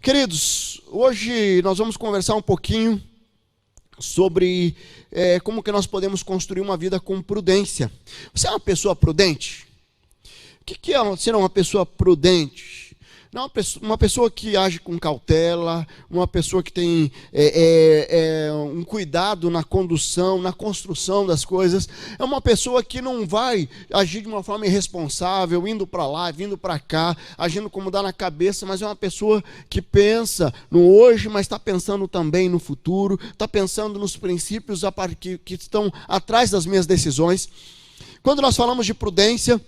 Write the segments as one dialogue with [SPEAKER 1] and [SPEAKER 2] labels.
[SPEAKER 1] Queridos, hoje nós vamos conversar um pouquinho sobre como que nós podemos construir uma vida com prudência. Você é uma pessoa prudente? O que é ser uma pessoa prudente? Não, uma pessoa que age com cautela, uma pessoa que tem um cuidado na condução, na construção das coisas. É uma pessoa que não vai agir de uma forma irresponsável, indo para lá, vindo para cá, agindo como dá na cabeça, mas é uma pessoa que pensa no hoje, mas está pensando também no futuro, está pensando nos princípios que estão atrás das minhas decisões. Quando nós falamos de prudência,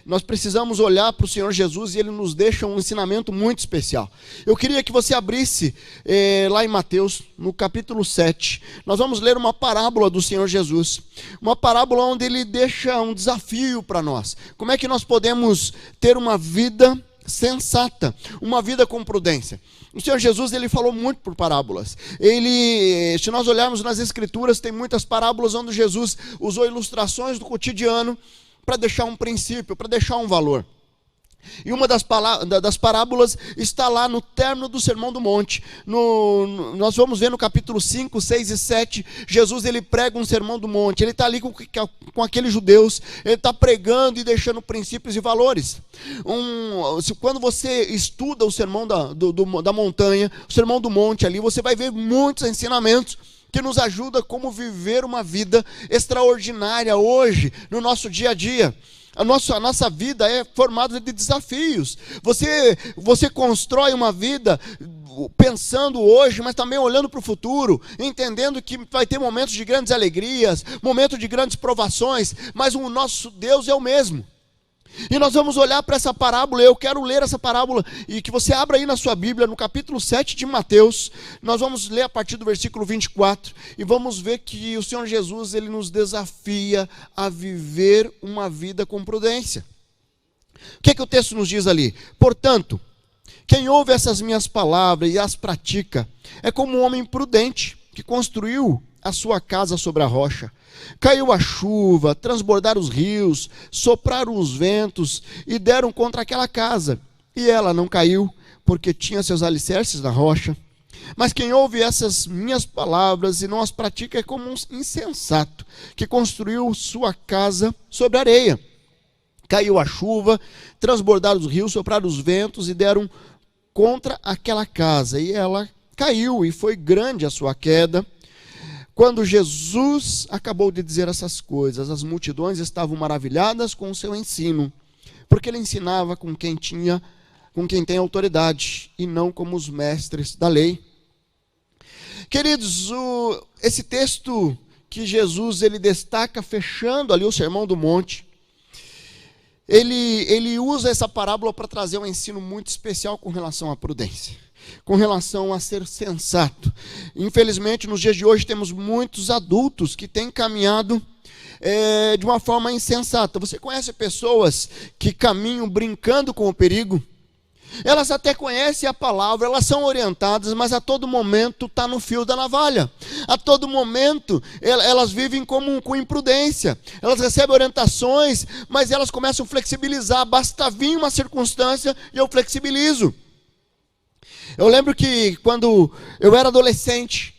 [SPEAKER 1] nós precisamos olhar para o Senhor Jesus e Ele nos deixa um ensinamento muito especial. Eu queria que você abrisse lá em Mateus, no capítulo 7. Nós vamos ler uma parábola do Senhor Jesus. Uma parábola onde Ele deixa um desafio para nós. Como é que nós podemos ter uma vida sensata, uma vida com prudência? O Senhor Jesus, Ele falou muito por parábolas. Se nós olharmos nas Escrituras, tem muitas parábolas onde Jesus usou ilustrações do cotidiano para deixar um princípio, para deixar um valor. E uma das parábolas está lá no término do Sermão do Monte. Nós vamos ver no capítulo 5, 6 e 7, Jesus ele prega um Sermão do Monte. Ele está ali com aqueles judeus, ele está pregando e deixando princípios e valores. Quando você estuda o Sermão da Montanha, o Sermão do Monte ali, você vai ver muitos ensinamentos que nos ajuda como viver uma vida extraordinária hoje, no nosso dia a dia. A nossa vida é formada de desafios. Você constrói uma vida pensando hoje, mas também olhando para o futuro, entendendo que vai ter momentos de grandes alegrias, momentos de grandes provações, mas o nosso Deus é o mesmo. E nós vamos olhar para essa parábola. Eu quero ler essa parábola e que você abra aí na sua Bíblia, no capítulo 7 de Mateus. Nós vamos ler a partir do versículo 24 e vamos ver que o Senhor Jesus, Ele nos desafia a viver uma vida com prudência. O que o texto nos diz ali? Portanto, quem ouve essas minhas palavras e as pratica, é como um homem prudente que construiu a sua casa sobre a rocha. Caiu a chuva, transbordaram os rios, sopraram os ventos e deram contra aquela casa. E ela não caiu, porque tinha seus alicerces na rocha. Mas quem ouve essas minhas palavras e não as pratica é como um insensato, que construiu sua casa sobre areia. Caiu a chuva, transbordaram os rios, sopraram os ventos e deram contra aquela casa. E ela caiu, e foi grande a sua queda. Quando Jesus acabou de dizer essas coisas, as multidões estavam maravilhadas com o seu ensino, porque ele ensinava com quem tem autoridade, e não como os mestres da lei. Queridos, esse texto que Jesus ele destaca, fechando ali o Sermão do Monte, ele usa essa parábola para trazer um ensino muito especial com relação à prudência, com relação a ser sensato. Infelizmente, nos dias de hoje, temos muitos adultos que têm caminhado de uma forma insensata. Você conhece pessoas que caminham brincando com o perigo? Elas até conhecem a palavra, elas são orientadas, mas a todo momento está no fio da navalha. A todo momento elas vivem com imprudência. Elas recebem orientações, mas elas começam a flexibilizar. Basta vir uma circunstância e eu flexibilizo. Eu lembro que quando eu era adolescente,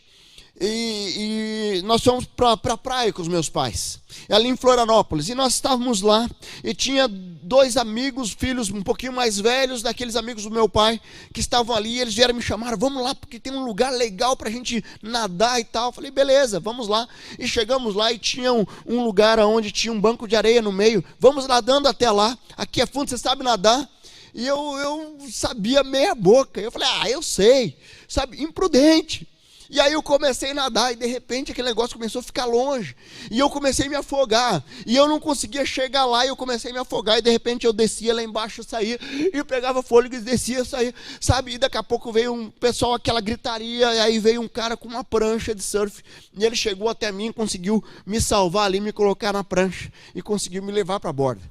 [SPEAKER 1] e nós fomos para a praia com os meus pais, ali em Florianópolis, e nós estávamos lá, e tinha dois amigos, filhos um pouquinho mais velhos, daqueles amigos do meu pai, que estavam ali, e eles vieram me chamar, vamos lá, porque tem um lugar legal para a gente nadar e tal. Eu falei, beleza, vamos lá. E chegamos lá, e tinha um lugar onde tinha um banco de areia no meio, vamos nadando até lá, aqui é fundo, você sabe nadar? E eu sabia meia boca. Eu falei, eu sei, sabe, imprudente. E aí eu comecei a nadar e de repente aquele negócio começou a ficar longe. E eu comecei a me afogar. E eu não conseguia chegar lá e eu comecei a me afogar. E de repente eu descia lá embaixo, saía. E eu pegava fôlego e descia, saía. Sabe, e daqui a pouco veio um pessoal, aquela gritaria. E aí veio um cara com uma prancha de surf. E ele chegou até mim, conseguiu me salvar ali, me colocar na prancha. E conseguiu me levar para a borda.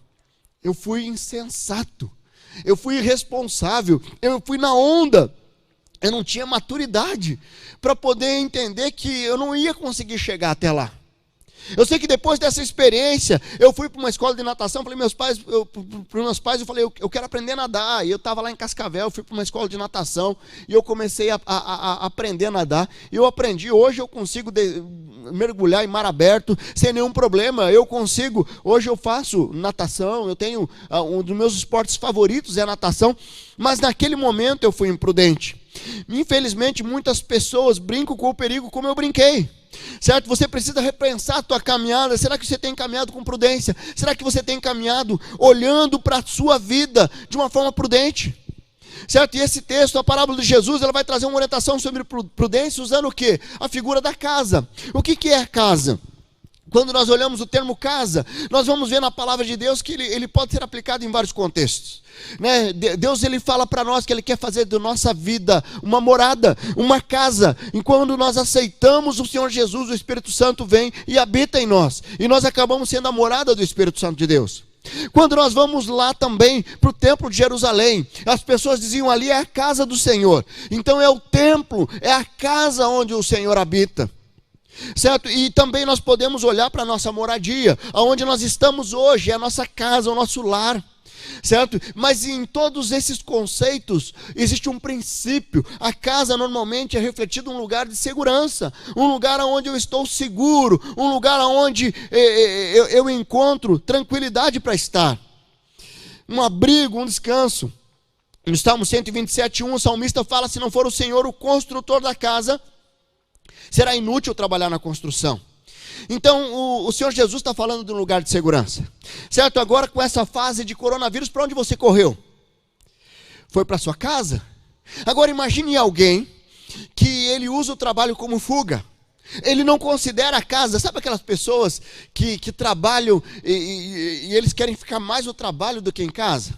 [SPEAKER 1] Eu fui insensato. Eu fui irresponsável. Eu fui na onda. Eu não tinha maturidade para poder entender que eu não ia conseguir chegar até lá. Eu sei que depois dessa experiência, eu fui para uma escola de natação, falei para meus pais, eu falei, eu quero aprender a nadar. E eu estava lá em Cascavel, fui para uma escola de natação, e eu comecei a aprender a nadar. E eu aprendi, hoje eu consigo mergulhar em mar aberto, sem nenhum problema. Eu consigo, hoje eu faço natação, eu tenho, um dos meus esportes favoritos é a natação, mas naquele momento eu fui imprudente. Infelizmente, muitas pessoas brincam com o perigo como eu brinquei. Certo? Você precisa repensar a tua caminhada. Será que você tem caminhado com prudência? Será que você tem caminhado olhando para a sua vida de uma forma prudente? Certo? E esse texto, a parábola de Jesus, ela vai trazer uma orientação sobre prudência usando o quê? A figura da casa. O que é a casa? Quando nós olhamos o termo casa, nós vamos ver na palavra de Deus que ele pode ser aplicado em vários contextos. Né? Deus ele fala para nós que Ele quer fazer da nossa vida uma morada, uma casa. E quando nós aceitamos o Senhor Jesus, o Espírito Santo vem e habita em nós. E nós acabamos sendo a morada do Espírito Santo de Deus. Quando nós vamos lá também para o templo de Jerusalém, as pessoas diziam ali é a casa do Senhor. Então é o templo, é a casa onde o Senhor habita. Certo? E também nós podemos olhar para a nossa moradia, aonde nós estamos hoje, é a nossa casa, o nosso lar. Certo? Mas em todos esses conceitos existe um princípio. A casa normalmente é refletida um lugar de segurança, um lugar onde eu estou seguro, um lugar onde eu encontro tranquilidade para estar, um abrigo, um descanso. No Salmo 127:1, o salmista fala: se não for o Senhor o construtor da casa, será inútil trabalhar na construção. Então o Senhor Jesus está falando de um lugar de segurança, certo? Agora com essa fase de coronavírus, para onde você correu? Foi para sua casa? Agora imagine alguém que ele usa o trabalho como fuga. Ele não considera a casa. Sabe aquelas pessoas que trabalham e eles querem ficar mais no trabalho do que em casa?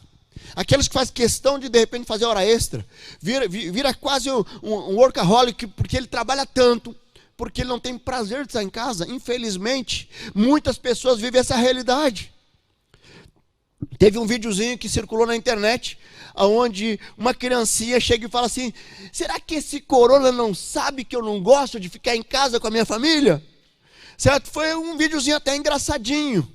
[SPEAKER 1] Aqueles que fazem questão de repente fazer hora extra, vira quase um workaholic, porque ele trabalha tanto, porque ele não tem prazer de estar em casa. Infelizmente, muitas pessoas vivem essa realidade. Teve um videozinho que circulou na internet, onde uma criancinha chega e fala assim: será que esse corona não sabe que eu não gosto de ficar em casa com a minha família? Certo? Foi um videozinho até engraçadinho,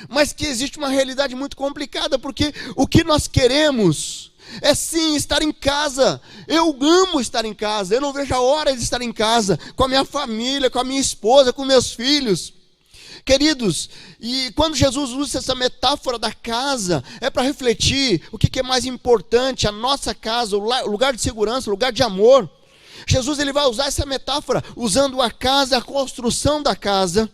[SPEAKER 1] mas que existe uma realidade muito complicada, porque o que nós queremos é sim estar em casa. Eu amo estar em casa, eu não vejo a hora de estar em casa, com a minha família, com a minha esposa, com meus filhos. Queridos, e quando Jesus usa essa metáfora da casa, é para refletir o que é mais importante, a nossa casa, o lugar de segurança, o lugar de amor. Jesus ele vai usar essa metáfora, usando a casa, a construção da casa.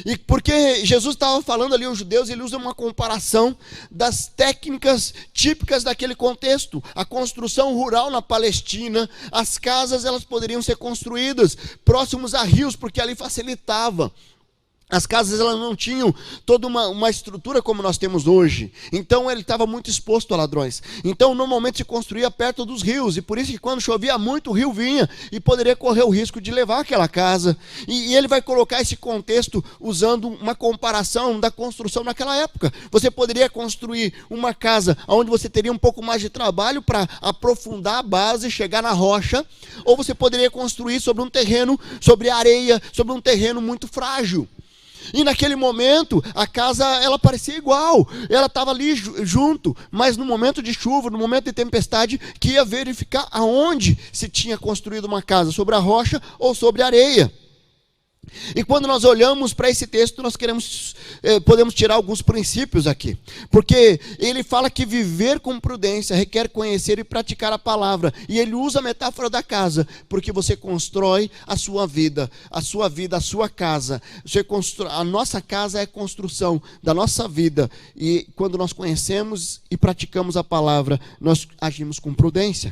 [SPEAKER 1] E porque Jesus estava falando ali aos judeus, ele usa uma comparação das técnicas típicas daquele contexto. A construção rural na Palestina, as casas elas poderiam ser construídas próximos a rios, porque ali facilitava. As casas elas não tinham toda uma estrutura como nós temos hoje. Então ele estava muito exposto a ladrões. Então normalmente se construía perto dos rios. E por isso que quando chovia muito o rio vinha e poderia correr o risco de levar aquela casa. E ele vai colocar esse contexto usando uma comparação da construção naquela época. Você poderia construir uma casa onde você teria um pouco mais de trabalho para aprofundar a base e chegar na rocha. Ou você poderia construir sobre um terreno, sobre areia, sobre um terreno muito frágil. E naquele momento, a casa, ela parecia igual, ela estava ali junto, mas no momento de chuva, no momento de tempestade, que ia verificar aonde se tinha construído uma casa, sobre a rocha ou sobre a areia. E quando nós olhamos para esse texto, nós podemos tirar alguns princípios aqui, porque ele fala que viver com prudência requer conhecer e praticar a palavra, e ele usa a metáfora da casa, porque você constrói a sua vida, a sua casa. A nossa casa é a construção da nossa vida, e quando nós conhecemos e praticamos a palavra, nós agimos com prudência.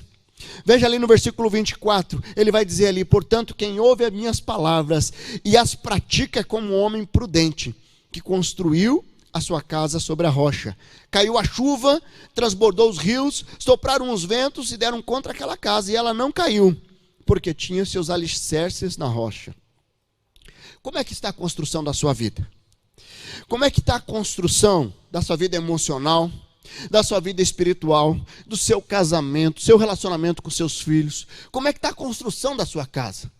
[SPEAKER 1] Veja ali no versículo 24, ele vai dizer ali: portanto, quem ouve as minhas palavras e as pratica é como um homem prudente, que construiu a sua casa sobre a rocha. Caiu a chuva, transbordou os rios, sopraram os ventos e deram contra aquela casa, e ela não caiu, porque tinha seus alicerces na rocha. Como é que está a construção da sua vida? Como é que está a construção da sua vida emocional, da sua vida espiritual, do seu casamento, seu relacionamento com seus filhos? Como é que está a construção da sua casa?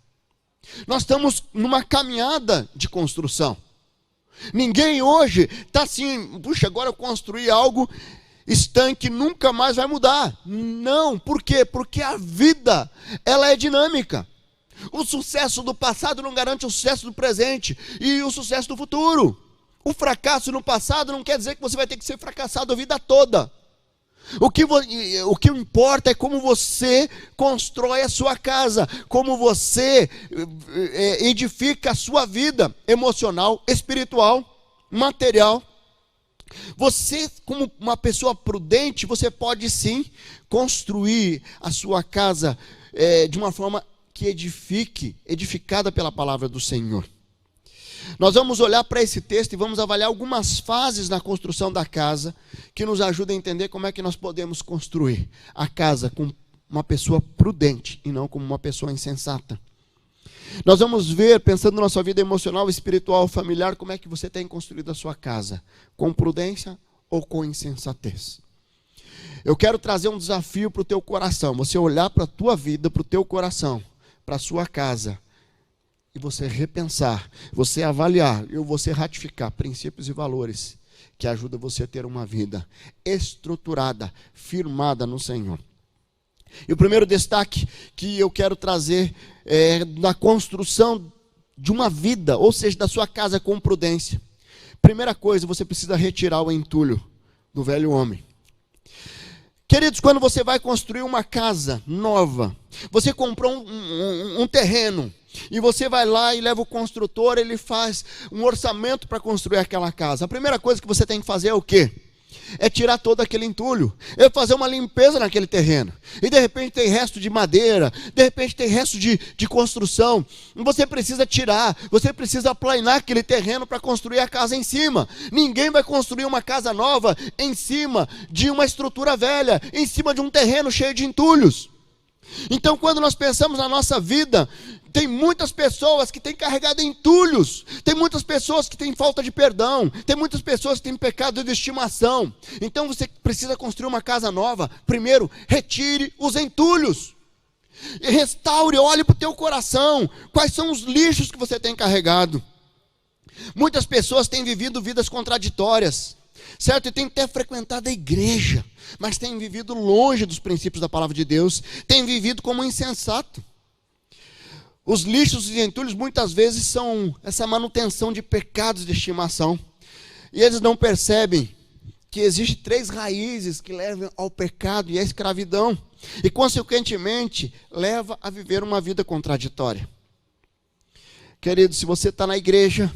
[SPEAKER 1] Nós estamos numa caminhada de construção. Ninguém hoje está assim, puxa, agora eu construí algo estanque, nunca mais vai mudar. Não, por quê? Porque a vida, ela é dinâmica. O sucesso do passado não garante o sucesso do presente e o sucesso do futuro. O fracasso no passado não quer dizer que você vai ter que ser fracassado a vida toda. O que importa é como você constrói a sua casa, como você edifica a sua vida emocional, espiritual, material. Você, como uma pessoa prudente, você pode sim construir a sua casa de uma forma que edificada pela palavra do Senhor. Nós vamos olhar para esse texto e vamos avaliar algumas fases na construção da casa que nos ajudam a entender como é que nós podemos construir a casa com uma pessoa prudente e não como uma pessoa insensata. Nós vamos ver, pensando na sua vida emocional, espiritual, familiar, como é que você tem construído a sua casa, com prudência ou com insensatez. Eu quero trazer um desafio para o teu coração, você olhar para a tua vida, para o teu coração, para a sua casa, e você repensar, você avaliar e você ratificar princípios e valores que ajudam você a ter uma vida estruturada, firmada no Senhor. E o primeiro destaque que eu quero trazer é da construção de uma vida, ou seja, da sua casa com prudência. Primeira coisa, você precisa retirar o entulho do velho homem. Queridos, quando você vai construir uma casa nova, você comprou um terreno, e você vai lá e leva o construtor, ele faz um orçamento para construir aquela casa. A primeira coisa que você tem que fazer é o quê? É tirar todo aquele entulho, é fazer uma limpeza naquele terreno. E de repente tem resto de madeira, de repente tem resto de construção. Você precisa tirar, você precisa aplainar aquele terreno para construir a casa em cima. Ninguém vai construir uma casa nova em cima de uma estrutura velha, em cima de um terreno cheio de entulhos. Então, quando nós pensamos na nossa vida, tem muitas pessoas que têm carregado entulhos, tem muitas pessoas que têm falta de perdão, tem muitas pessoas que têm pecado de estimação. Então você precisa construir uma casa nova. Primeiro, retire os entulhos, e restaure, olhe para o teu coração, quais são os lixos que você tem carregado. Muitas pessoas têm vivido vidas contraditórias, certo? E tem até frequentado a igreja, mas tem vivido longe dos princípios da palavra de Deus, tem vivido como insensato. Os lixos e entulhos muitas vezes são essa manutenção de pecados de estimação. E eles não percebem que existem 3 raízes que levam ao pecado e à escravidão. E consequentemente leva a viver uma vida contraditória. Querido, se você está na igreja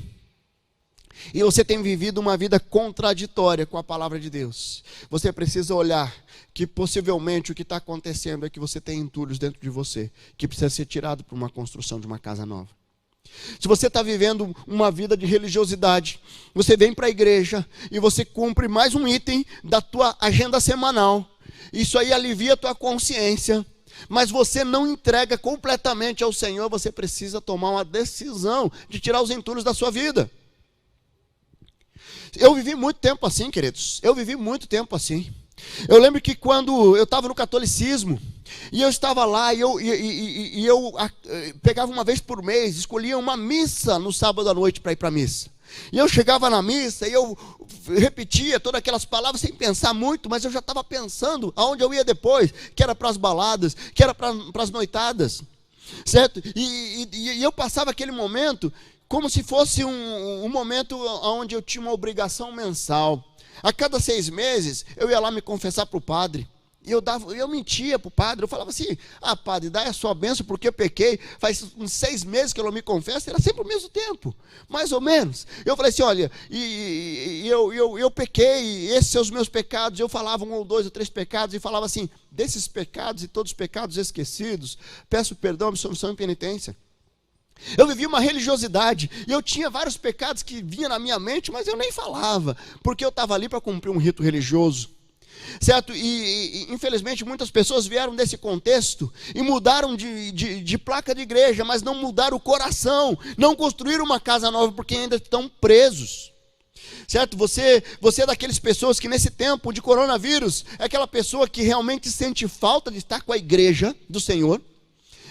[SPEAKER 1] e você tem vivido uma vida contraditória com a palavra de Deus, você precisa olhar que possivelmente o que está acontecendo é que você tem entulhos dentro de você, que precisa ser tirado para uma construção de uma casa nova. Se você está vivendo uma vida de religiosidade, você vem para a igreja e você cumpre mais um item da tua agenda semanal, isso aí alivia a tua consciência, mas você não entrega completamente ao Senhor, você precisa tomar uma decisão de tirar os entulhos da sua vida. Eu vivi muito tempo assim, queridos. Eu vivi muito tempo assim. Eu lembro que quando eu estava no catolicismo, e eu estava lá, e eu pegava uma vez por mês, escolhia uma missa no sábado à noite para ir para a missa. E eu chegava na missa, e eu repetia todas aquelas palavras sem pensar muito, mas eu já estava pensando aonde eu ia depois, que era para as baladas, que era para as noitadas, certo? E eu passava aquele momento como se fosse um momento onde eu tinha uma obrigação mensal. A cada 6 meses, eu ia lá me confessar para o padre. E eu mentia para o padre. Eu falava assim: ah, padre, dá a sua bênção porque eu pequei. Faz uns 6 meses que eu não me confesso. Era sempre o mesmo tempo, mais ou menos. Eu falei assim: olha, eu pequei, esses são os meus pecados. Eu falava 1 ou 2 ou 3 pecados e falava assim: desses pecados e todos os pecados esquecidos, peço perdão, absolvição e penitência. Eu vivia uma religiosidade, e eu tinha vários pecados que vinham na minha mente, mas eu nem falava, porque eu estava ali para cumprir um rito religioso, certo? E infelizmente muitas pessoas vieram desse contexto e mudaram de placa de igreja, mas não mudaram o coração, não construíram uma casa nova, porque ainda estão presos, certo? Você é daquelas pessoas que nesse tempo de coronavírus, é aquela pessoa que realmente sente falta de estar com a igreja do Senhor.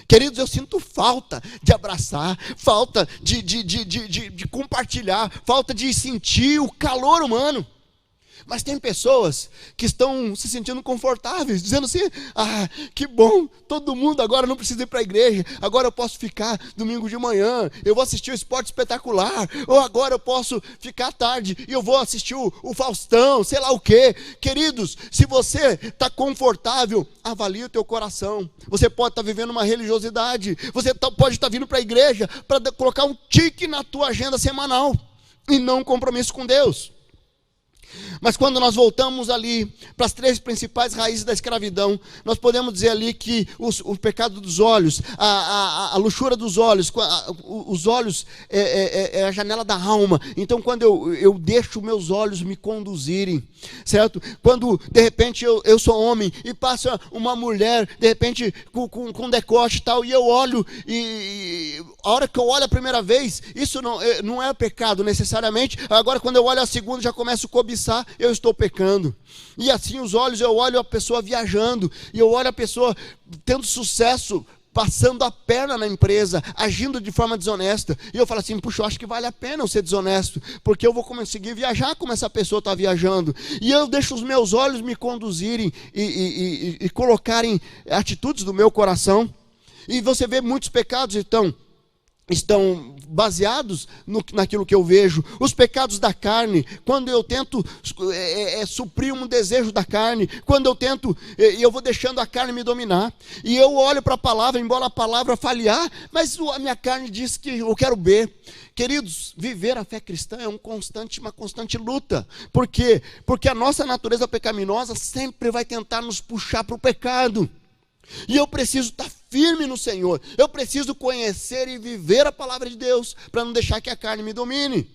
[SPEAKER 1] Queridos, eu sinto falta de abraçar, falta de compartilhar, falta de sentir o calor humano. Mas tem pessoas que estão se sentindo confortáveis, dizendo assim: ah, que bom, todo mundo agora não precisa ir para a igreja, agora eu posso ficar domingo de manhã, eu vou assistir o Esporte Espetacular, ou agora eu posso ficar à tarde e eu vou assistir o Faustão, sei lá o quê. Queridos, se você está confortável, avalie o teu coração. Você pode estar vivendo uma religiosidade, você pode estar vindo para a igreja para colocar um tique na tua agenda semanal e não um compromisso com Deus. Mas quando nós voltamos ali para as 3 principais raízes da escravidão, nós podemos dizer ali que o pecado dos olhos, a luxúria dos olhos, os olhos é a janela da alma. Então quando eu deixo meus olhos me conduzirem, certo? Quando de repente eu sou homem e passa uma mulher, de repente com decote e tal, e eu olho, e a hora que eu olho a primeira vez, isso não é pecado necessariamente. Agora quando eu olho a segunda, já começo a cobiçar, eu estou pecando. E assim os olhos, eu olho a pessoa viajando, e eu olho a pessoa tendo sucesso, passando a perna na empresa, agindo de forma desonesta, e eu falo assim: puxa, eu acho que vale a pena eu ser desonesto, porque eu vou conseguir viajar como essa pessoa está viajando. E eu deixo os meus olhos me conduzirem e colocarem atitudes do meu coração. E você vê muitos pecados estão baseados naquilo que eu vejo. Os pecados da carne, quando eu tento suprir um desejo da carne, quando eu tento, eu vou deixando a carne me dominar, e eu olho para a palavra, embora a palavra falhar, mas a minha carne diz que eu quero ver. Queridos, viver a fé cristã é uma constante luta. Por quê? Porque a nossa natureza pecaminosa sempre vai tentar nos puxar para o pecado. E eu preciso estar firme no Senhor, eu preciso conhecer e viver a palavra de Deus, para não deixar que a carne me domine.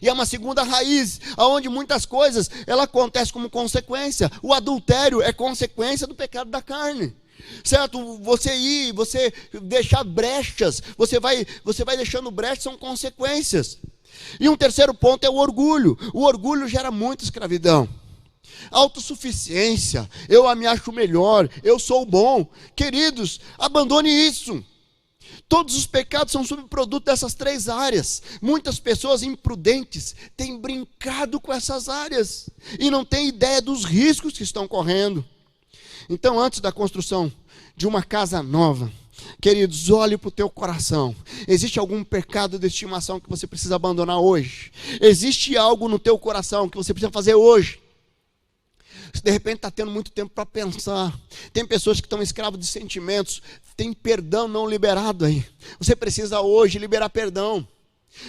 [SPEAKER 1] E é uma segunda raiz, onde muitas coisas, ela acontece como consequência. O adultério é consequência do pecado da carne, certo? Você deixar brechas, você vai deixando brechas, são consequências. E um terceiro ponto é o orgulho. O orgulho gera muita escravidão. Autossuficiência, eu me acho melhor, eu sou bom. Queridos, abandone isso. Todos os pecados são subproduto dessas 3 áreas. Muitas pessoas imprudentes têm brincado com essas áreas e não têm ideia dos riscos que estão correndo. Então, antes da construção de uma casa nova, queridos, olhe para o teu coração. Existe algum pecado de estimação que você precisa abandonar hoje? Existe algo no teu coração que você precisa fazer hoje? Se de repente está tendo muito tempo para pensar, tem pessoas que estão escravos de sentimentos, tem perdão não liberado aí. Você precisa hoje liberar perdão.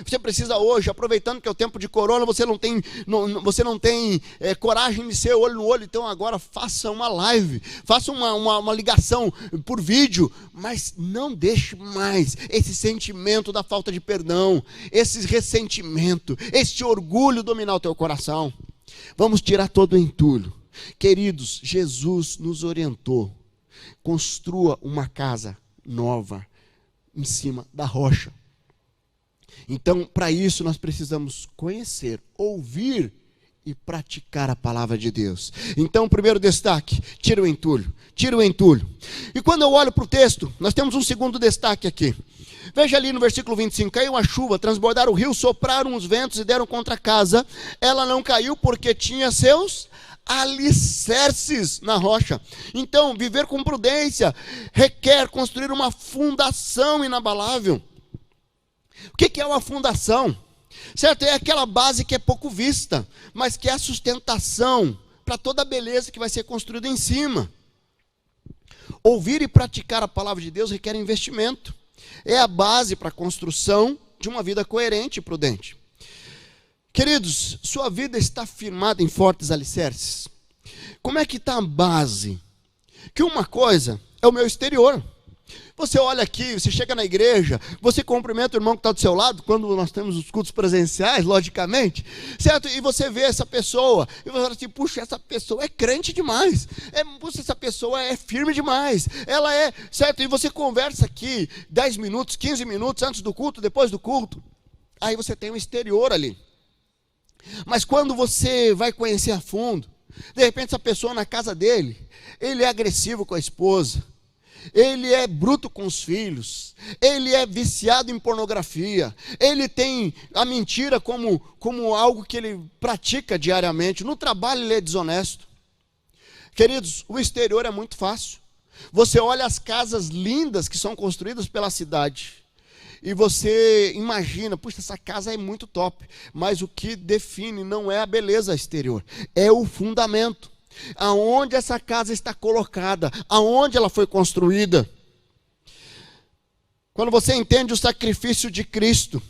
[SPEAKER 1] Você precisa hoje, aproveitando que é o tempo de corona, você não tem coragem de ser olho no olho, então agora faça uma live, faça uma ligação por vídeo, mas não deixe mais esse sentimento da falta de perdão, esse ressentimento, esse orgulho dominar o teu coração. Vamos tirar todo o entulho. Queridos, Jesus nos orientou: construa uma casa nova em cima da rocha. Então, para isso nós precisamos conhecer, ouvir e praticar a palavra de Deus. Então, primeiro destaque: tira o entulho, tira o entulho. E quando eu olho para o texto, nós temos um segundo destaque aqui. Veja ali no versículo 25: caiu a chuva, transbordaram o rio, sopraram os ventos e deram contra a casa. Ela não caiu porque tinha seus alicerces na rocha. Então, viver com prudência requer construir uma fundação inabalável. O que é uma fundação? Certo? É aquela base que é pouco vista, mas que é a sustentação para toda a beleza que vai ser construída em cima. Ouvir e praticar a palavra de Deus requer investimento. É a base para a construção de uma vida coerente e prudente. Queridos, sua vida está firmada em fortes alicerces? Como é que está a base? Que uma coisa é o meu exterior. Você olha aqui, você chega na igreja, você cumprimenta o irmão que está do seu lado, quando nós temos os cultos presenciais, logicamente, certo? E você vê essa pessoa, e você fala assim: puxa, essa pessoa é crente demais, puxa, essa pessoa é firme demais, ela é, certo? E você conversa aqui 10 minutos, 15 minutos antes do culto, depois do culto, aí você tem um exterior ali. Mas quando você vai conhecer a fundo, de repente essa pessoa na casa dele, ele é agressivo com a esposa, ele é bruto com os filhos, ele é viciado em pornografia, ele tem a mentira como algo que ele pratica diariamente, no trabalho ele é desonesto. Queridos, o exterior é muito fácil. Você olha as casas lindas que são construídas pela cidade, e você imagina, puxa, essa casa é muito top, mas o que define não é a beleza exterior, é o fundamento. Aonde essa casa está colocada, aonde ela foi construída. Quando você entende o sacrifício de Cristo,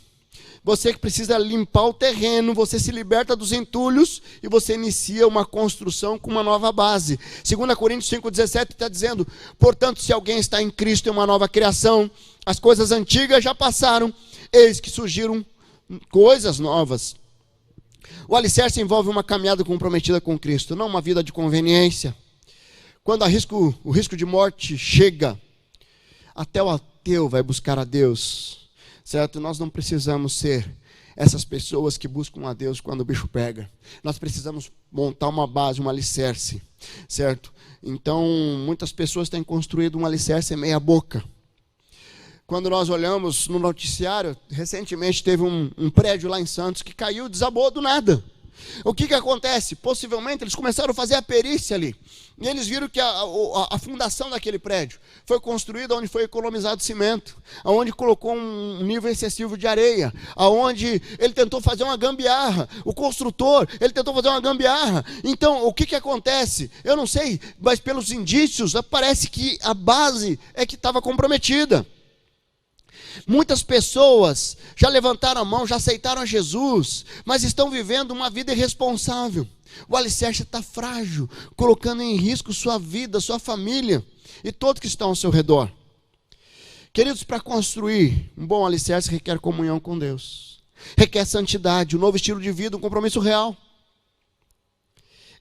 [SPEAKER 1] você que precisa limpar o terreno, você se liberta dos entulhos e você inicia uma construção com uma nova base. 2 Coríntios 5,17 está dizendo: portanto, se alguém está em Cristo, é uma nova criação, as coisas antigas já passaram, eis que surgiram coisas novas. O alicerce envolve uma caminhada comprometida com Cristo, não uma vida de conveniência. Quando o risco de morte chega, até o ateu vai buscar a Deus, certo? Nós não precisamos ser essas pessoas que buscam a Deus quando o bicho pega. Nós precisamos montar uma base, um alicerce, certo? Então, muitas pessoas têm construído um alicerce meia boca. Quando nós olhamos no noticiário, recentemente teve um prédio lá em Santos que caiu, desabou do nada. O que acontece? Possivelmente eles começaram a fazer a perícia ali, e eles viram que a fundação daquele prédio foi construída onde foi economizado cimento, onde colocou um nível excessivo de areia, onde ele tentou fazer uma gambiarra, o construtor, ele tentou fazer uma gambiarra. Então, o que acontece? Eu não sei, mas pelos indícios, parece que a base é que estava comprometida. Muitas pessoas já levantaram a mão, já aceitaram a Jesus, mas estão vivendo uma vida irresponsável. O alicerce está frágil, colocando em risco sua vida, sua família e todos que estão ao seu redor. Queridos, para construir um bom alicerce requer comunhão com Deus, requer santidade, um novo estilo de vida, um compromisso real.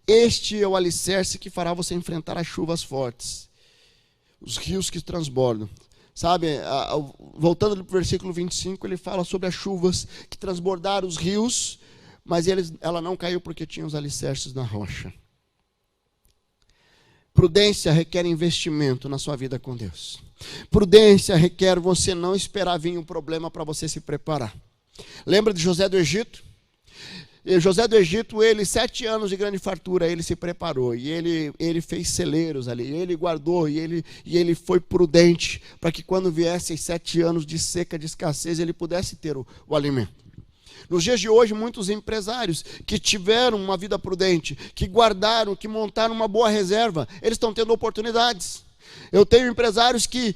[SPEAKER 1] Este é o alicerce que fará você enfrentar as chuvas fortes, os rios que transbordam. Sabe, voltando para o versículo 25, ele fala sobre as chuvas que transbordaram os rios, mas ela não caiu porque tinha os alicerces na rocha. Prudência requer investimento na sua vida com Deus. Prudência requer você não esperar vir um problema para você se preparar. Lembra de José do Egito? José do Egito, 7 anos de grande fartura, ele se preparou, e ele fez celeiros ali, ele guardou, e ele foi prudente, para que quando viessem 7 anos de seca, de escassez, ele pudesse ter o alimento. Nos dias de hoje, muitos empresários que tiveram uma vida prudente, que guardaram, que montaram uma boa reserva, eles estão tendo oportunidades. Eu tenho empresários que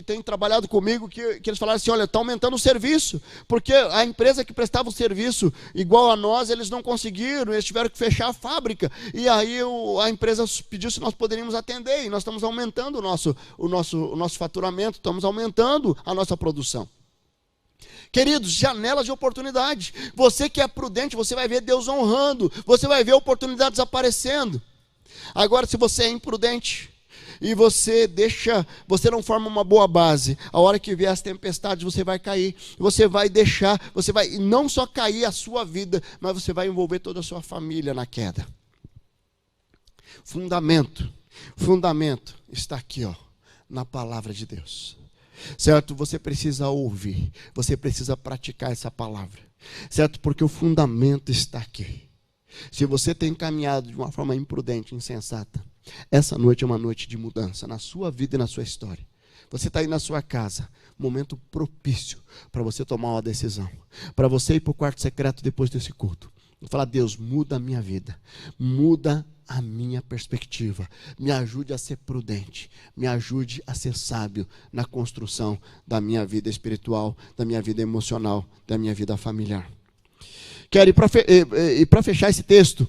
[SPEAKER 1] têm trabalhado comigo, que eles falaram assim: olha, está aumentando o serviço, porque a empresa que prestava o serviço igual a nós, eles não conseguiram, eles tiveram que fechar a fábrica, e aí a empresa pediu se nós poderíamos atender, e nós estamos aumentando o nosso faturamento, estamos aumentando a nossa produção. Queridos, janelas de oportunidade. Você que é prudente, você vai ver Deus honrando, você vai ver oportunidades aparecendo. Agora, se você é imprudente e você não forma uma boa base, a hora que vier as tempestades, você vai cair, você vai não só cair a sua vida, mas você vai envolver toda a sua família na queda. Fundamento está aqui, na palavra de Deus. Certo? Você precisa ouvir, você precisa praticar essa palavra, certo? Porque o fundamento está aqui. Se você tem caminhado de uma forma imprudente, insensata, essa noite é uma noite de mudança na sua vida e na sua história. Você está aí na sua casa, momento propício para você tomar uma decisão, para você ir para o quarto secreto depois desse culto e falar: Deus, muda a minha vida, muda a minha perspectiva, me ajude a ser prudente, me ajude a ser sábio na construção da minha vida espiritual, da minha vida emocional, da minha vida familiar. E para fechar esse texto,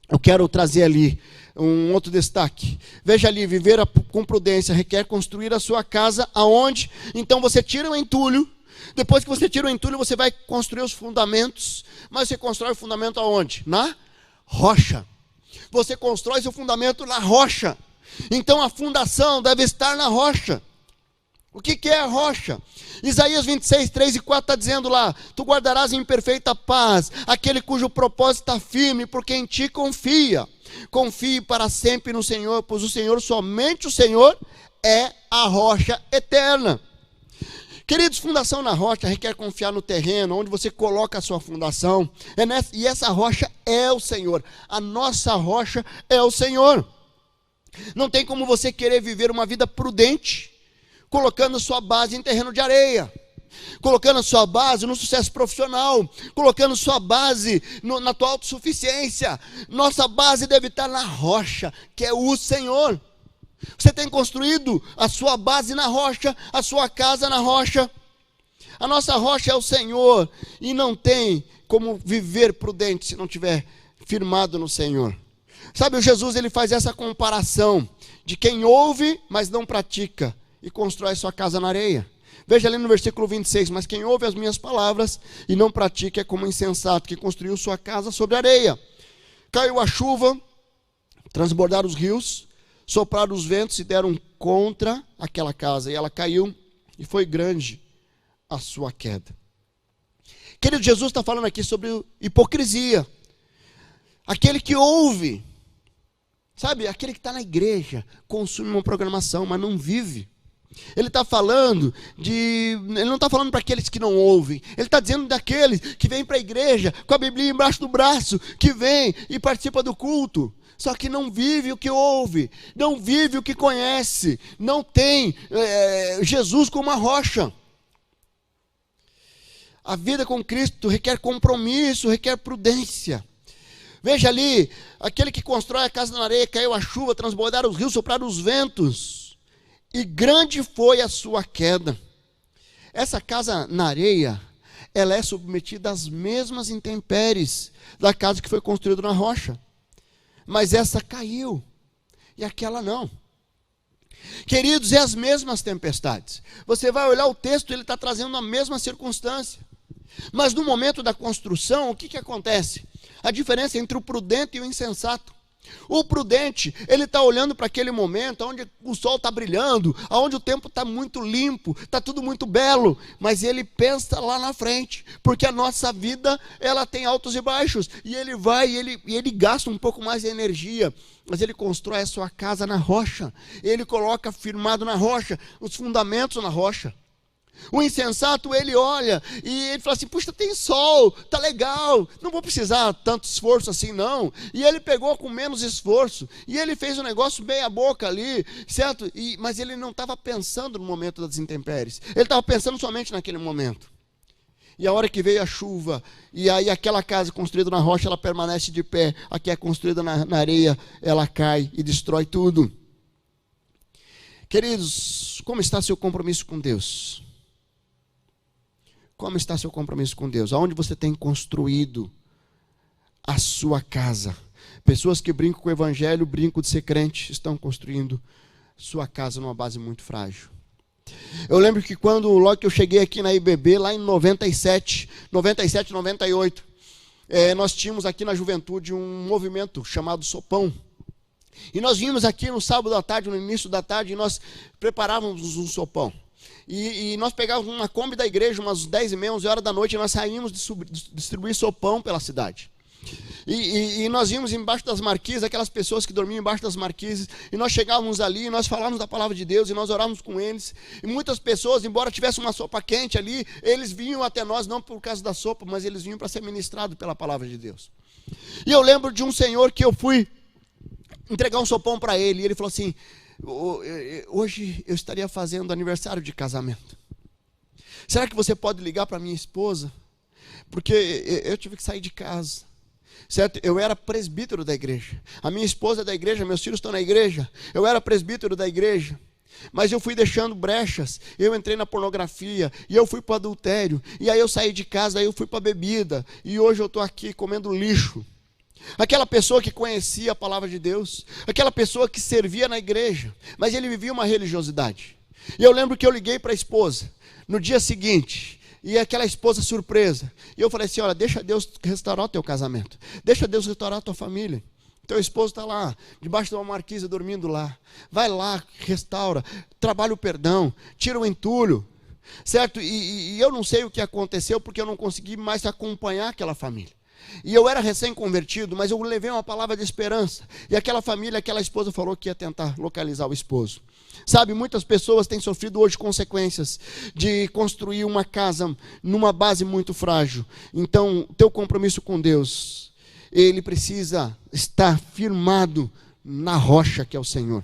[SPEAKER 1] eu quero trazer ali um outro destaque. Veja ali: viver com prudência requer construir a sua casa aonde? Então você tira o entulho. Depois que você tira o entulho, você vai construir os fundamentos. Mas você constrói o fundamento aonde? Na rocha. Você constrói seu fundamento na rocha. Então a fundação deve estar na rocha. O que é a rocha? Isaías 26, 3 e 4 está dizendo lá: tu guardarás em perfeita paz aquele cujo propósito está firme, porque em ti confia. Confie para sempre no Senhor, pois o Senhor, somente o Senhor, é a rocha eterna. Queridos, fundação na rocha requer confiar no terreno, onde você coloca a sua fundação. E essa rocha é o Senhor. A nossa rocha é o Senhor. Não tem como você querer viver uma vida prudente, colocando sua base em terreno de areia, colocando sua base no sucesso profissional, colocando sua base na tua autossuficiência. Nossa base deve estar na rocha, que é o Senhor. Você tem construído a sua base na rocha, a sua casa na rocha. A nossa rocha é o Senhor, e não tem como viver prudente se não tiver firmado no Senhor. Sabe, o Jesus, ele faz essa comparação de quem ouve, mas não pratica, e constrói sua casa na areia. Veja ali no versículo 26, mas quem ouve as minhas palavras e não pratica é como insensato, que construiu sua casa sobre areia. Caiu a chuva, transbordaram os rios, sopraram os ventos e deram contra aquela casa, e ela caiu, e foi grande a sua queda. Querido, Jesus está falando aqui sobre hipocrisia. Aquele que ouve, sabe, aquele que está na igreja, consome uma programação, mas não vive. Ele está falando ele não está falando para aqueles que não ouvem, ele está dizendo daqueles que vêm para a igreja, com a Bíblia embaixo do braço, que vem e participa do culto, só que não vive o que ouve, não vive o que conhece, não tem Jesus como uma rocha. A vida com Cristo requer compromisso, requer prudência. Veja ali, aquele que constrói a casa na areia, caiu a chuva, transbordaram os rios, sopraram os ventos, e grande foi a sua queda. Essa casa na areia, ela é submetida às mesmas intempéries da casa que foi construída na rocha. Mas essa caiu, e aquela não. Queridos, é as mesmas tempestades. Você vai olhar o texto, ele está trazendo a mesma circunstância. Mas no momento da construção, o que acontece? A diferença entre o prudente e o insensato. O prudente, ele está olhando para aquele momento onde o sol está brilhando, onde o tempo está muito limpo, está tudo muito belo, mas ele pensa lá na frente, porque a nossa vida, ela tem altos e baixos, e ele vai, e ele gasta um pouco mais de energia, mas ele constrói a sua casa na rocha, ele coloca firmado na rocha, os fundamentos na rocha. O insensato, ele olha e ele fala assim, puxa, tem sol, tá legal, não vou precisar tanto esforço assim não. E ele pegou com menos esforço, e ele fez um negócio meia boca ali, certo? Mas ele não estava pensando no momento das intempéries, ele estava pensando somente naquele momento. E a hora que veio a chuva, e aí aquela casa construída na rocha, ela permanece de pé, a que é construída na areia, ela cai e destrói tudo. Queridos, como está seu compromisso com Deus? Como está seu compromisso com Deus? Aonde você tem construído a sua casa? Pessoas que brincam com o evangelho, brincam de ser crente, estão construindo sua casa numa base muito frágil. Eu lembro que logo que eu cheguei aqui na IBB, lá em 97, 98, nós tínhamos aqui na juventude um movimento chamado Sopão. E nós vimos aqui no sábado à tarde, no início da tarde, e nós preparávamos um sopão. E nós pegávamos uma Kombi da igreja, umas 10h30, 11 horas da noite, e nós saímos distribuir sopão pela cidade. E nós íamos embaixo das marquises, aquelas pessoas que dormiam embaixo das marquises, e nós chegávamos ali, e nós falávamos da palavra de Deus, e nós orávamos com eles. E muitas pessoas, embora tivesse uma sopa quente ali, eles vinham até nós, não por causa da sopa, mas eles vinham para ser ministrados pela palavra de Deus. E eu lembro de um senhor que eu fui entregar um sopão para ele, e ele falou assim, hoje eu estaria fazendo aniversário de casamento. Será que você pode ligar para minha esposa? Porque eu tive que sair de casa, certo? Eu era presbítero da igreja, a minha esposa é da igreja, meus filhos estão na igreja, eu era presbítero da igreja, mas eu fui deixando brechas, eu entrei na pornografia, e eu fui para o adultério, e aí eu saí de casa, aí eu fui para a bebida, e hoje eu estou aqui comendo lixo. Aquela pessoa que conhecia a palavra de Deus, aquela pessoa que servia na igreja, mas ele vivia uma religiosidade. E eu lembro que eu liguei para a esposa, no dia seguinte, e aquela esposa surpresa, e eu falei assim, olha, deixa Deus restaurar o teu casamento, deixa Deus restaurar a tua família, teu esposo está lá, debaixo de uma marquise dormindo lá, vai lá, restaura, trabalha o perdão, tira o entulho, certo? E eu não sei o que aconteceu, porque eu não consegui mais acompanhar aquela família. E eu era recém-convertido, mas eu levei uma palavra de esperança. E aquela família, aquela esposa falou que ia tentar localizar o esposo. Sabe, muitas pessoas têm sofrido hoje consequências de construir uma casa numa base muito frágil. Então, teu compromisso com Deus, ele precisa estar firmado na rocha que é o Senhor.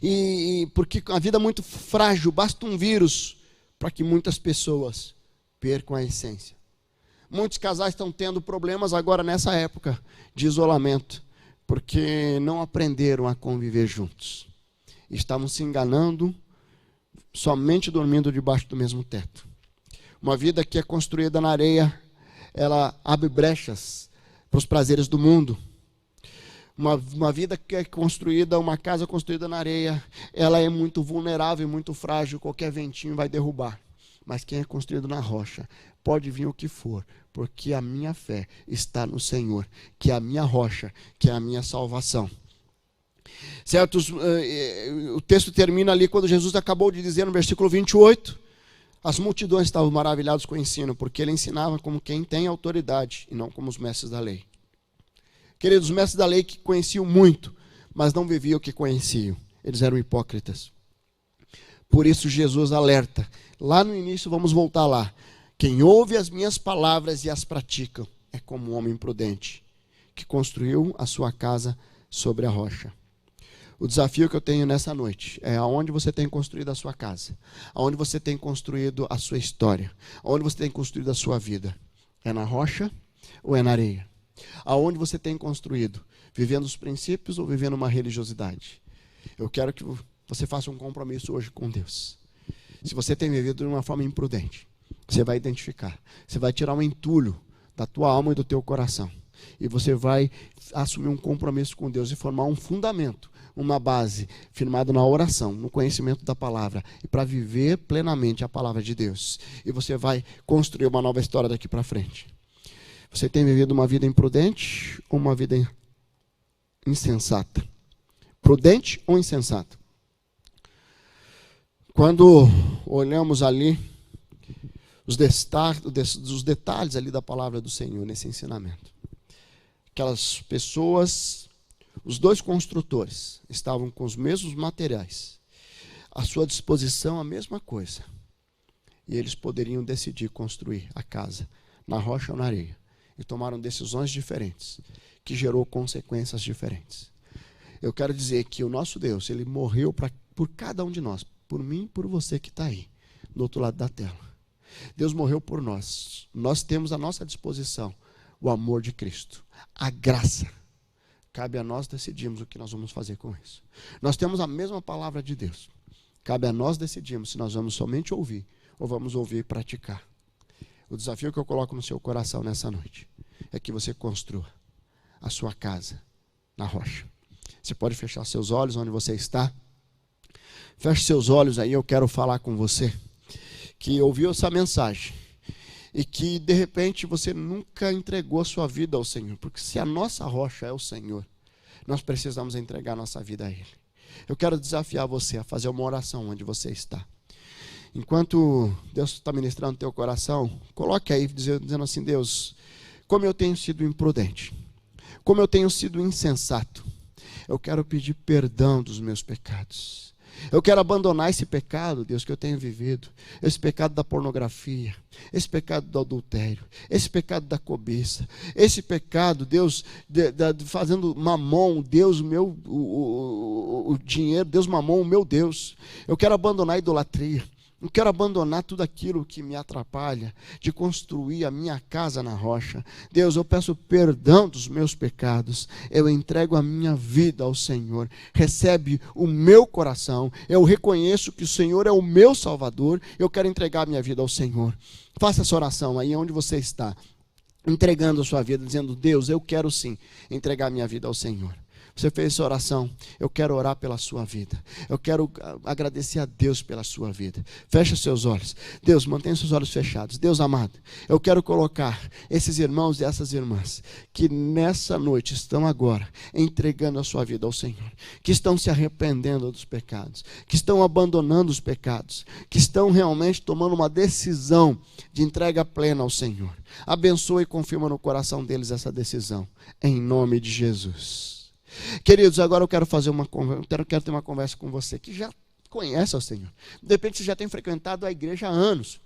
[SPEAKER 1] E porque a vida é muito frágil, basta um vírus para que muitas pessoas percam a essência. Muitos casais estão tendo problemas agora nessa época de isolamento, porque não aprenderam a conviver juntos. Estavam se enganando, somente dormindo debaixo do mesmo teto. Uma vida que é construída na areia, ela abre brechas para os prazeres do mundo. Uma vida que é construída, uma casa construída na areia, ela é muito vulnerável e muito frágil, qualquer ventinho vai derrubar. Mas quem é construído na rocha, pode vir o que for, porque a minha fé está no Senhor, que é a minha rocha, que é a minha salvação. Certo? O texto termina ali quando Jesus acabou de dizer no versículo 28, as multidões estavam maravilhadas com o ensino, porque ele ensinava como quem tem autoridade e não como os mestres da lei. Queridos, os mestres da lei que conheciam muito, mas não viviam o que conheciam. Eles eram hipócritas. Por isso Jesus alerta. Lá no início, vamos voltar lá. Quem ouve as minhas palavras e as praticam é como um homem prudente, que construiu a sua casa sobre a rocha. O desafio que eu tenho nessa noite é aonde você tem construído a sua casa, aonde você tem construído a sua história, aonde você tem construído a sua vida. É na rocha ou é na areia? Aonde você tem construído? Vivendo os princípios ou vivendo uma religiosidade? Eu quero que você faça um compromisso hoje com Deus. Se você tem vivido de uma forma imprudente, você vai identificar, você vai tirar um entulho da tua alma e do teu coração. E você vai assumir um compromisso com Deus e formar um fundamento, uma base firmada na oração, no conhecimento da palavra, e para viver plenamente a palavra de Deus. E você vai construir uma nova história daqui para frente. Você tem vivido uma vida imprudente ou uma vida insensata? Prudente ou insensata? Quando olhamos ali os detalhes ali da palavra do Senhor nesse ensinamento, aquelas pessoas, os dois construtores estavam com os mesmos materiais, à sua disposição a mesma coisa, e eles poderiam decidir construir a casa na rocha ou na areia, e tomaram decisões diferentes, que gerou consequências diferentes. Eu quero dizer que o nosso Deus, ele morreu por cada um de nós, por mim e por você que está aí, do outro lado da tela. Deus morreu por nós. Nós temos à nossa disposição o amor de Cristo, a graça. Cabe a nós decidirmos o que nós vamos fazer com isso. Nós temos a mesma palavra de Deus. Cabe a nós decidirmos se nós vamos somente ouvir ou vamos ouvir e praticar. O desafio que eu coloco no seu coração nessa noite é que você construa a sua casa na rocha. Você pode fechar seus olhos onde você está. Feche seus olhos aí, eu quero falar com você que ouviu essa mensagem e que de repente você nunca entregou a sua vida ao Senhor, porque se a nossa rocha é o Senhor, nós precisamos entregar a nossa vida a Ele. Eu quero desafiar você a fazer uma oração onde você está. Enquanto Deus está ministrando no teu coração, coloque aí dizendo assim: Deus, como eu tenho sido imprudente, como eu tenho sido insensato, eu quero pedir perdão dos meus pecados. Eu quero abandonar esse pecado, Deus, que eu tenho vivido. Esse pecado da pornografia, esse pecado do adultério, esse pecado da cobiça, esse pecado, Deus, fazendo mamon, Deus, o dinheiro, Deus mamon, o meu Deus. Eu quero abandonar a idolatria. Eu quero abandonar tudo aquilo que me atrapalha de construir a minha casa na rocha. Deus, eu peço perdão dos meus pecados. Eu entrego a minha vida ao Senhor. Recebe o meu coração. Eu reconheço que o Senhor é o meu Salvador. Eu quero entregar a minha vida ao Senhor. Faça essa oração aí onde você está, entregando a sua vida, dizendo: Deus, eu quero sim entregar a minha vida ao Senhor. Você fez essa oração, eu quero orar pela sua vida. Eu quero agradecer a Deus pela sua vida. Feche seus olhos. Deus, mantenha seus olhos fechados. Deus amado, eu quero colocar esses irmãos e essas irmãs que nessa noite estão agora entregando a sua vida ao Senhor, que estão se arrependendo dos pecados, que estão abandonando os pecados, que estão realmente tomando uma decisão de entrega plena ao Senhor. Abençoa e confirma no coração deles essa decisão, em nome de Jesus. Queridos, agora eu quero fazer uma conversa, quero ter uma conversa com você que já conhece ao Senhor. De repente você já tem frequentado a igreja há anos,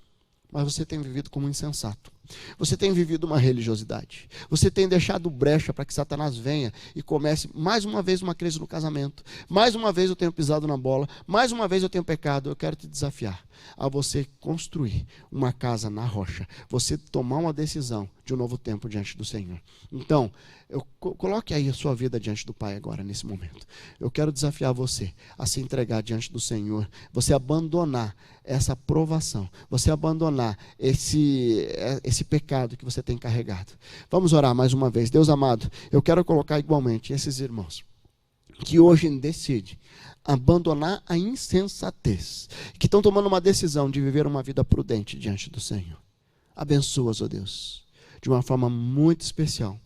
[SPEAKER 1] mas você tem vivido como um insensato. Você tem vivido uma religiosidade. Você tem deixado brecha para que Satanás venha e comece mais uma vez uma crise no casamento. Mais uma vez eu tenho pisado na bola. Mais uma vez eu tenho pecado. Eu quero te desafiar a você construir uma casa na rocha. Você tomar uma decisão de um novo tempo diante do Senhor. Então, coloque aí a sua vida diante do Pai agora, nesse momento. Eu quero desafiar você a se entregar diante do Senhor. Você abandonar essa provação. Você abandonar esse pecado que você tem carregado. Vamos orar mais uma vez. Deus amado, eu quero colocar igualmente esses irmãos que hoje decidem abandonar a insensatez, que estão tomando uma decisão de viver uma vida prudente diante do Senhor. Abençoa-os, ó Deus, de uma forma muito especial.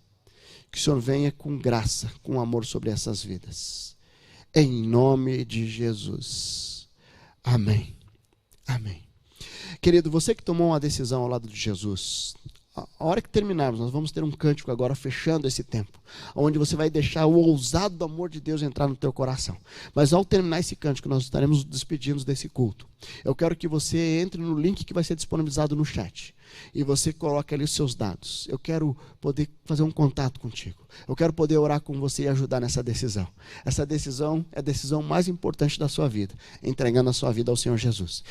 [SPEAKER 1] Que o Senhor venha com graça, com amor sobre essas vidas. Em nome de Jesus. Amém. Amém. Querido, você que tomou uma decisão ao lado de Jesus, a hora que terminarmos, nós vamos ter um cântico agora, fechando esse tempo, onde você vai deixar o ousado amor de Deus entrar no teu coração. Mas ao terminar esse cântico, nós estaremos despedindo desse culto. Eu quero que você entre no link que vai ser disponibilizado no chat, e você coloque ali os seus dados. Eu quero poder fazer um contato contigo. Eu quero poder orar com você e ajudar nessa decisão. Essa decisão é a decisão mais importante da sua vida, entregando a sua vida ao Senhor Jesus.